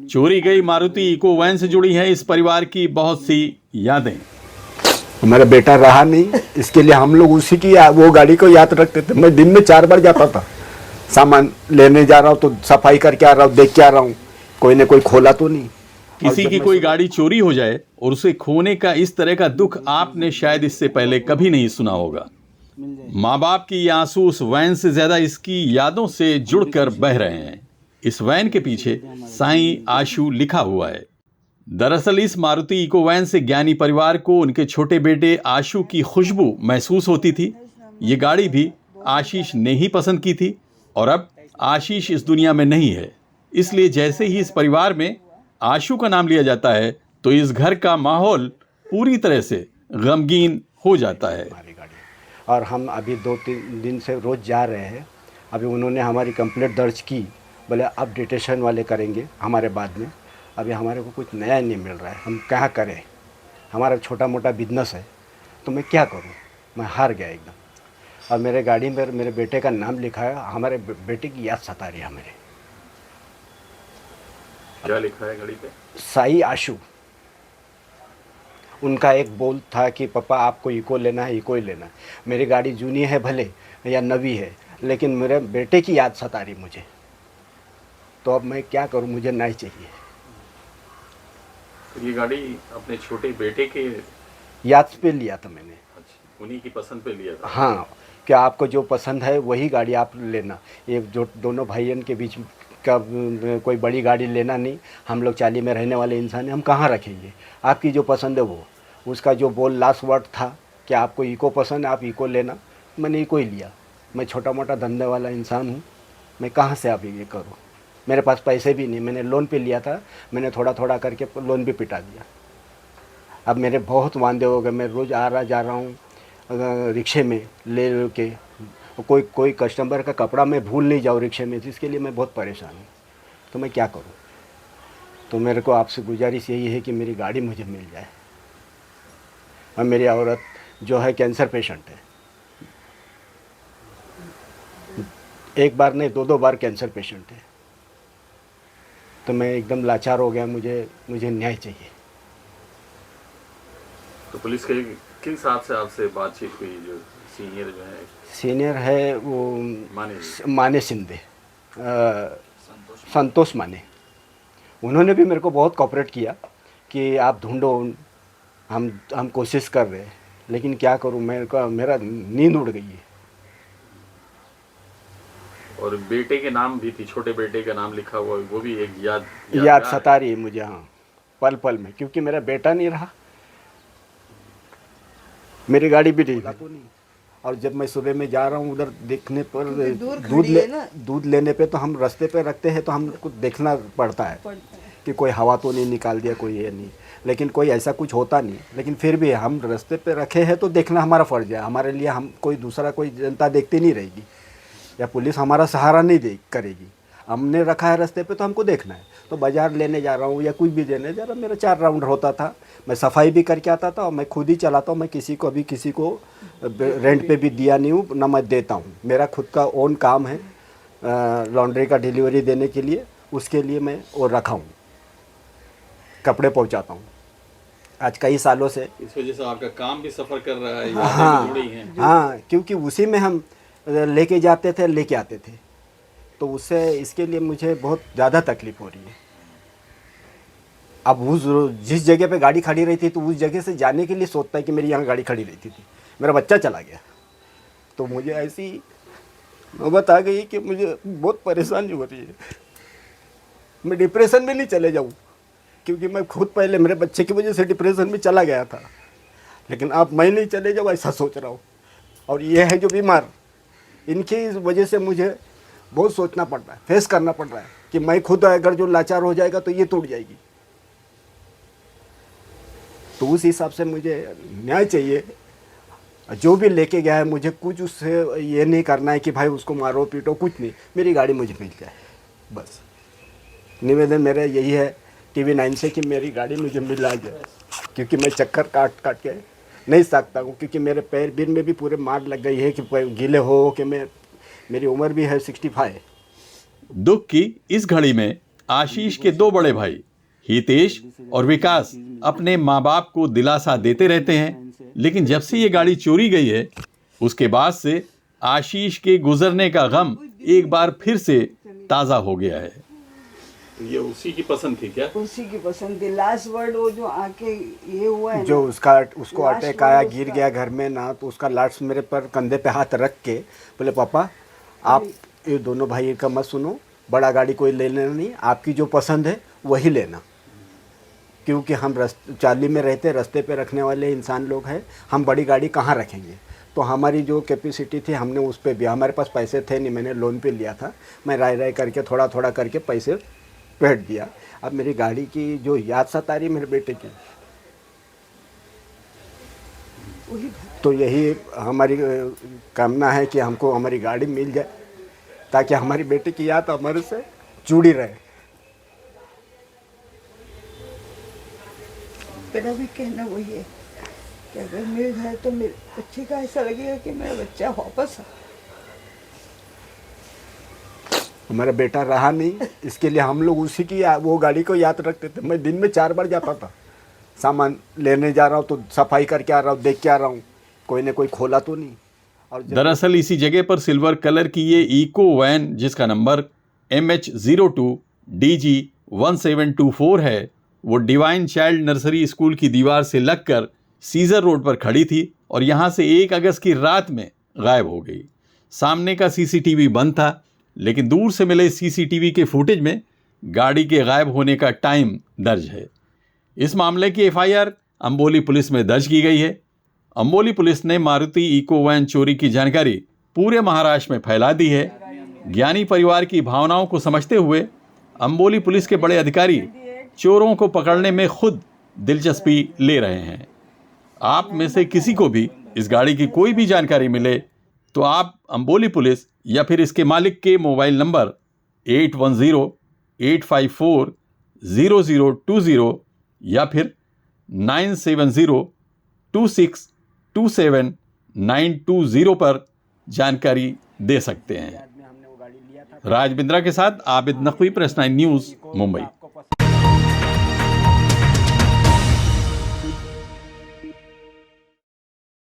चोरी गई Maruti eco van से जुड़ी है इस परिवार की बहुत सी यादें। हमारा बेटा रहा नहीं, इसके लिए हम लोग उसी की वो गाड़ी को याद रखते थे। मैं दिन में 4 बार जाता था, सामान लेने जा रहा हूँ तो सफाई करके आ रहा हूँ, देख के आ रहा हूँ कोई न कोई खोला तो नहीं। किसी की कोई गाड़ी चोरी हो जाए और उसे खोने का इस तरह का दुख आपने शायद इससे पहले कभी नहीं सुना होगा। माँ बाप की ये आंसू उस वैन से ज्यादा इसकी यादों से जुड़कर बह रहे हैं। इस वैन के पीछे साईं आशु लिखा हुआ है। दरअसल इस मारुति इको वैन से ज्ञानी परिवार को उनके छोटे बेटे आशु की खुशबू महसूस होती थी। ये गाड़ी भी आशीष ने ही पसंद की थी और अब आशीष इस दुनिया में नहीं है, इसलिए जैसे ही इस परिवार में आशु का नाम लिया जाता है तो इस घर का माहौल पूरी तरह से गमगीन हो जाता है। और हम अभी 2-3 दिन से रोज़ जा रहे हैं। अभी उन्होंने हमारी कंप्लेंट दर्ज की, बोले अब डिटेशन वाले करेंगे हमारे बाद में। अभी हमारे को कुछ नया नहीं मिल रहा है, हम क्या करें। हमारा छोटा मोटा बिजनेस है तो मैं क्या करूं, मैं हार गया एकदम। और मेरे गाड़ी में मेरे बेटे का नाम लिखा है, हमारे बेटे की याद सता रही है हमारे। क्या लिखा है गाड़ी पे? साई आशु। उनका एक बोल था कि पापा आपको इको लेना है, इको ही लेना है। मेरी गाड़ी जूनी है भले या नवी है, लेकिन मेरे बेटे की याद सता रही मुझे। तो अब मैं क्या करूं, मुझे नहीं चाहिए। तो ये गाड़ी अपने छोटे बेटे के याद पे लिया था मैंने। अच्छा, उन्हीं की पसंद पे लिया था? हाँ, क्या आपको जो पसंद है वही गाड़ी आप लेना। ये जो दोनों भाइयों के बीच का कोई बड़ी गाड़ी लेना नहीं। हम लोग चाली में रहने वाले इंसान हैं, हम कहाँ रखेंगे। आपकी जो पसंद है वो। उसका जो बोल लास्ट वर्ड था कि आपको इको पसंद है, आप इको लेना। मैंने इको ही लिया। मैं छोटा मोटा धंधे वाला इंसान हूँ, मैं कहाँ से आप ये करूँ। मेरे पास पैसे भी नहीं, मैंने लोन पे लिया था, मैंने थोड़ा थोड़ा करके लोन भी पिटा दिया। अब मेरे बहुत वांदे हो गए। मैं रोज़ आ रहा जा रहा हूँ रिक्शे में ले के। कोई कस्टमर का कपड़ा मैं भूल नहीं जाऊँ रिक्शे में, जिसके लिए मैं बहुत परेशान हूँ। तो मैं क्या करूँ। तो मेरे को आपसे गुजारिश यही है कि मेरी गाड़ी मुझे मिल जाए। और मेरी औरत जो है कैंसर पेशेंट है, एक बार नहीं 2-2 बार कैंसर पेशेंट है। तो मैं एकदम लाचार हो गया, मुझे न्याय चाहिए। तो पुलिस के किन साहब से आपसे बातचीत हुई? जो सीनियर जो है? सीनियर है वो माने शिंदे, संतोष माने। उन्होंने भी मेरे को बहुत कोऑपरेट किया कि आप ढूंढो, हम कोशिश कर रहे हैं। लेकिन क्या करूं, मेरा नींद उड़ गई है। और बेटे के नाम भी थी, छोटे बेटे का नाम लिखा हुआ, वो भी एक याद सता रही है मुझे। हाँ, पल पल में, क्योंकि मेरा बेटा नहीं रहा, मेरी गाड़ी भी नहीं। और जब मैं सुबह में जा रहा हूँ उधर देखने पर दूध लेने पे, तो हम रास्ते पे रखते हैं तो हमको देखना पड़ता है कि कोई हवा तो नहीं निकाल दिया, कोई ये नहीं। लेकिन कोई ऐसा कुछ होता नहीं। लेकिन फिर भी हम रास्ते पे रखे हैं तो देखना हमारा फ़र्ज़ है। हमारे लिए हम कोई जनता देखती नहीं रहेगी, या पुलिस हमारा सहारा नहीं करेगी। हमने रखा है रास्ते पे तो हमको देखना है। तो बाज़ार लेने जा रहा हूँ या कुछ भी देने जा रहा हूँ, मेरा 4 राउंड होता था। मैं सफाई भी करके आता था और मैं खुद ही चलाता हूँ। मैं किसी को रेंट पे भी दिया नहीं हूँ, ना मैं देता हूँ। मेरा खुद का ओन काम है लॉन्ड्री का डिलीवरी देने के लिए। उसके लिए मैं वो रखा हूँ, कपड़े पहुँचाता हूँ आज कई सालों से। इस वजह से आपका काम भी सफ़र कर रहा है। हाँ, हाँ, क्योंकि उसी में हम लेके जाते थे, लेके आते थे। तो उससे इसके लिए मुझे बहुत ज़्यादा तकलीफ़ हो रही है। अब जिस जगह पे गाड़ी खड़ी रही थी तो उस जगह से जाने के लिए सोचता है कि मेरी यहाँ गाड़ी खड़ी रहती थी। मेरा बच्चा चला गया तो मुझे ऐसी नौबत आ गई कि मुझे बहुत परेशानी हो रही है। मैं डिप्रेशन में नहीं चले जाऊँ, क्योंकि मैं खुद पहले मेरे बच्चे की वजह से डिप्रेशन में चला गया था। लेकिन अब मैं नहीं चले जाऊँ ऐसा सोच रहा हूँ। और ये है जो बीमार, इनकी वजह से मुझे बहुत सोचना पड़ रहा है, फेस करना पड़ रहा है कि मैं खुद अगर जो लाचार हो जाएगा तो ये टूट जाएगी। तो उस हिसाब से मुझे न्याय चाहिए। जो भी लेके गया है मुझे कुछ उससे ये नहीं करना है कि भाई उसको मारो पीटो, कुछ नहीं। मेरी गाड़ी मुझे मिल जाए बस। निवेदन मेरा यही है TV 9 से कि मेरी गाड़ी मुझे मिल जाए, क्योंकि मैं चक्कर काट के नहीं सकता हूँ। क्योंकि मेरे पैर बीन में भी पूरे मार लग गई है कि गीले हो कि मेरी उम्र भी है 65। दुख की इस घड़ी में आशीष के दो बड़े भाई हितेश और विकास अपने माँ बाप को दिलासा देते रहते हैं, लेकिन जब से ये गाड़ी चोरी गई है उसके बाद से आशीष के गुजरने का गम एक बार फिर से ताज़ा हो गया है। ये उसी की पसंद थी क्या? उसी की पसंद थी। लास्ट वर्ड वो जो आके ये हुआ है जो ना, उसको लास्ट अटैक आया, वर्ड गिर उसका। गया घर में ना, तो उसका लास्ट मेरे पर कंधे पे हाथ रख के बोले पापा आप ये दोनों भाई का मत सुनो, बड़ा गाड़ी कोई ले लेना नहीं, आपकी जो पसंद है वही लेना, क्योंकि हम चाली में रहते, रास्ते पे रखने वाले इंसान लोग हैं, हम बड़ी गाड़ी कहाँ रखेंगे। तो हमारी जो कैपेसिटी थी हमने उस पर भी, हमारे पास पैसे थे नहीं, मैंने लोन पे लिया था, मैं राय करके थोड़ा थोड़ा करके पैसे भेज दिया। अब मेरी गाड़ी की जो याद सता रही मेरे बेटे की, वही तो यही हमारी कामना है कि हमको हमारी गाड़ी मिल जाए ताकि हमारी बेटे की याद हमारे से जुड़ी रहे। मेरा भी कहना वही है कि अगर मिल जाए तो मेरे बच्चे का ऐसा लगेगा कि मेरा बच्चा वापस आ। हमारा बेटा रहा नहीं, इसके लिए हम लोग उसी की वो गाड़ी को याद रखते थे। मैं दिन में 4 बार जाता था, सामान लेने जा रहा हूँ तो सफाई करके आ रहा हूँ, देख के आ रहा हूँ कोई ने कोई खोला तो नहीं। और दरअसल इसी जगह पर सिल्वर कलर की ये इको वैन जिसका नंबर MH02DG1724 है, वो डिवाइन चाइल्ड नर्सरी स्कूल की दीवार से लगकर सीजर रोड पर खड़ी थी और यहाँ से 1 अगस्त की रात में गायब हो गई। सामने का सीसीटीवी बंद था, लेकिन दूर से मिले सीसीटीवी के फुटेज में गाड़ी के गायब होने का टाइम दर्ज है। इस मामले की एफआईआर अंबोली पुलिस में दर्ज की गई है। अंबोली पुलिस ने मारुति इको वैन चोरी की जानकारी पूरे महाराष्ट्र में फैला दी है। ज्ञानी परिवार की भावनाओं को समझते हुए अंबोली पुलिस के बड़े अधिकारी चोरों को पकड़ने में खुद दिलचस्पी ले रहे हैं। आप में से किसी को भी इस गाड़ी की कोई भी जानकारी मिले तो आप अंबोली पुलिस या फिर इसके मालिक के मोबाइल नंबर 8108540020 या फिर 9702627920 पर जानकारी दे सकते हैं। राज बिंद्रा के साथ आबिद नकवी, प्रेस 9 न्यूज़, मुंबई।